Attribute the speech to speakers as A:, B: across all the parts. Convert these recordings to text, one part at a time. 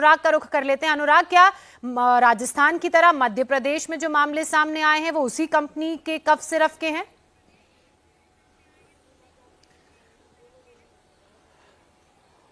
A: अनुराग का रुख कर लेते हैं। अनुराग, क्या राजस्थान की तरह मध्य प्रदेश में जो मामले सामने आए हैं वो उसी कंपनी के कफ सिरफ के हैं?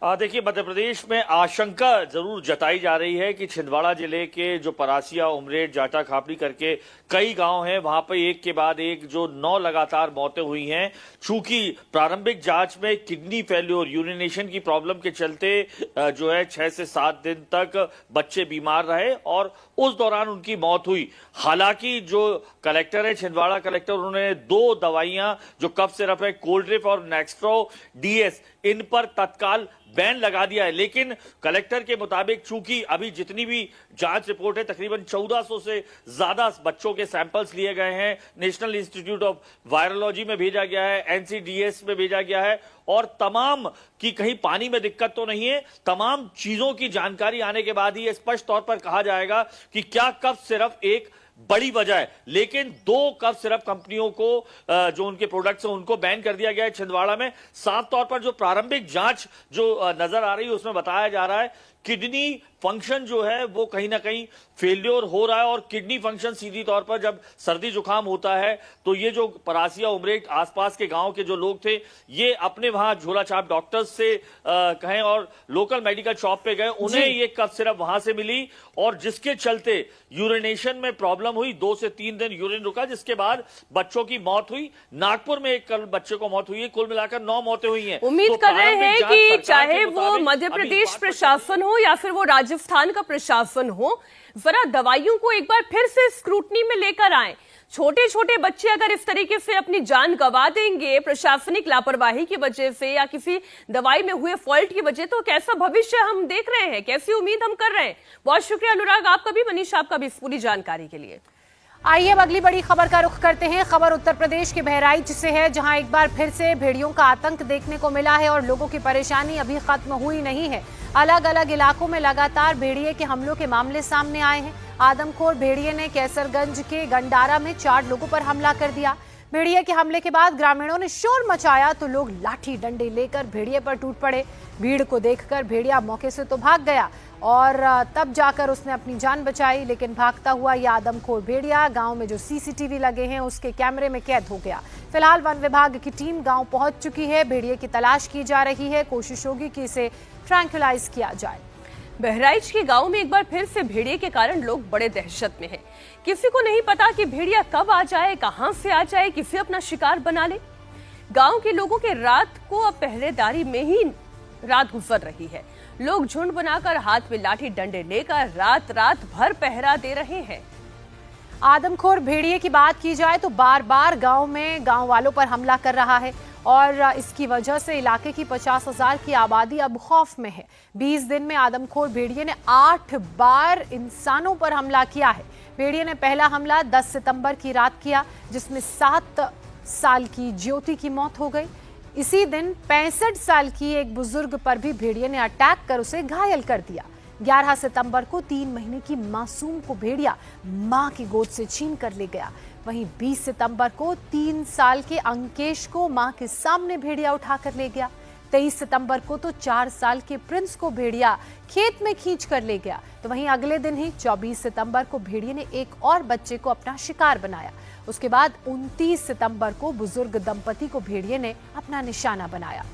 B: देखिए, मध्य प्रदेश में आशंका जरूर जताई जा रही है कि छिंदवाड़ा जिले के जो परासिया, उमरेठ, जाटा खापड़ी करके कई गांव हैं, वहां पर एक के बाद एक जो 9 लगातार मौतें हुई हैं। चूंकि प्रारंभिक जांच में किडनी फेल्योर, यूरिनेशन की प्रॉब्लम के चलते जो है 6 से 7 दिन तक बच्चे बीमार रहे और उस दौरान उनकी मौत हुई। हालांकि जो कलेक्टर है, छिंदवाड़ा कलेक्टर, उन्होंने 2 दवाइयां जो कफ सिरप है, कोल्ड्रिप और नेक्स्ट्रो डीएस, इन पर तत्काल बैन लगा दिया है। लेकिन कलेक्टर के मुताबिक चूंकि अभी जितनी भी जांच रिपोर्ट है, तकरीबन 1400 से ज्यादा बच्चों के सैंपल्स लिए गए हैं, नेशनल इंस्टीट्यूट ऑफ वायरोलॉजी में भेजा गया है, एनसीडीएस में भेजा गया है और तमाम की कहीं पानी में दिक्कत तो नहीं है। तमाम चीजों की जानकारी आने के बाद ही स्पष्ट तौर पर कहा जाएगा कि क्या कफ सिरप एक बड़ी वजह है। लेकिन 2 कफ सिरप कंपनियों को जो उनके प्रोडक्ट्स हैं उनको बैन कर दिया गया है छिंदवाड़ा में। साफ तौर पर जो प्रारंभिक जांच जो नजर आ रही है उसमें बताया जा रहा है किडनी फंक्शन जो है वो कहीं ना कहीं फेल्योर हो रहा है। और किडनी फंक्शन सीधी तौर पर जब सर्दी जुकाम होता है तो ये जो परासिया, उमरेठ आसपास के गांव के जो लोग थे, ये अपने वहां झोला छाप डॉक्टर्स से कहें और लोकल मेडिकल शॉप पे गए, उन्हें ये कफ सिरप वहां से मिली और जिसके चलते यूरिनेशन में प्रॉब्लम हुई। 2 से 3 दिन यूरिन रुका, जिसके बाद बच्चों की मौत हुई। नागपुर में एक कल बच्चे को मौत हुई है। कुल मिलाकर 9 मौतें हुई हैं।
C: उम्मीद कर रहे हैं कि चाहे वो मध्य प्रदेश प्रशासन हो या फिर वो राजस्थान का प्रशासन हो, जरा दवाइयों को एक बार फिर से स्क्रूटनी में लेकर आए। छोटे छोटे बच्चे अगर इस तरीके से अपनी जान गंवा देंगे प्रशासनिक लापरवाही की वजह से या किसी दवाई में हुए फॉल्ट की वजह, तो कैसा भविष्य हम देख रहे हैं, कैसी उम्मीद हम कर रहे हैं। बहुत शुक्रिया अनुराग आपका भी, मनीष आपका भी, इस पूरी जानकारी के लिए।
A: आइए अब अगली बड़ी खबर का रुख करते हैं। खबर उत्तर प्रदेश के बहराइच से है, जहां एक बार फिर से भेड़ियों का आतंक देखने को मिला है और लोगों की परेशानी अभी खत्म हुई नहीं है। अलग अलग इलाकों में लगातार भेड़िए के हमलों के मामले सामने आए हैं। आदमखोर भेड़िए ने कैसरगंज के गंडारा में 4 लोगों पर हमला कर दिया। भेड़िए के हमले के बाद ग्रामीणों ने शोर मचाया तो लोग लाठी डंडे लेकर भेड़िए पर टूट पड़े। भीड़ को देखकर भेड़िया मौके से तो भाग गया और तब जाकर उसने अपनी जान बचाई, लेकिन भागता हुआ यह आदमखोर भेड़िया गांव में जो सीसीटीवी लगे हैं उसके कैमरे में कैद हो गया। फिलहाल वन विभाग की टीम गांव पहुंच चुकी है। भेड़िए की तलाश की जा रही है। कोशिश होगी कि इसे ट्रैंक्विलाइज किया जाए।
C: बहराइच के गांव में एक बार फिर से भेड़िए के कारण लोग बड़े दहशत में हैं। किसी को नहीं पता कि भेड़िया कब आ जाए, कहां से आ जाए, किसे अपना शिकार बना ले। गांव के लोगों के रात को अब पहरेदारी में ही रात गुजर रही है। लोग झुंड बनाकर हाथ में लाठी डंडे लेकर रात रात भर पहरा दे रहे हैं।
A: आदमखोर भेड़िए की बात की जाए तो बार बार गांव में गांव वालों पर हमला कर रहा है और इसकी वजह से इलाके की 50,000 की आबादी अब खौफ में है। 20 दिन में आदमखोर भेड़िए ने 8 बार इंसानों पर हमला किया है। भेड़िए ने पहला हमला 10 सितंबर की रात किया, जिसमें 7 साल की ज्योति की मौत हो गई। इसी दिन 65 साल की एक बुजुर्ग पर भी भेड़िए ने अटैक कर उसे घायल कर दिया। 11 सितंबर को 3 महीने की मासूम को भेड़िया मां की गोद से छीन कर ले गया। वहीं 20 सितंबर को 3 साल के अंकेश को मां के सामने भेड़िया उठाकर ले गया। 23 सितंबर को तो 4 साल के प्रिंस को भेड़िया खेत में खींच कर ले गया। तो वहीं अगले दिन ही 24 सितंबर को भेड़िए ने एक और बच्चे को अपना शिकार बनाया। उसके बाद 29 सितंबर को बुजुर्ग दंपति को भेड़िए ने अपना निशाना बनाया।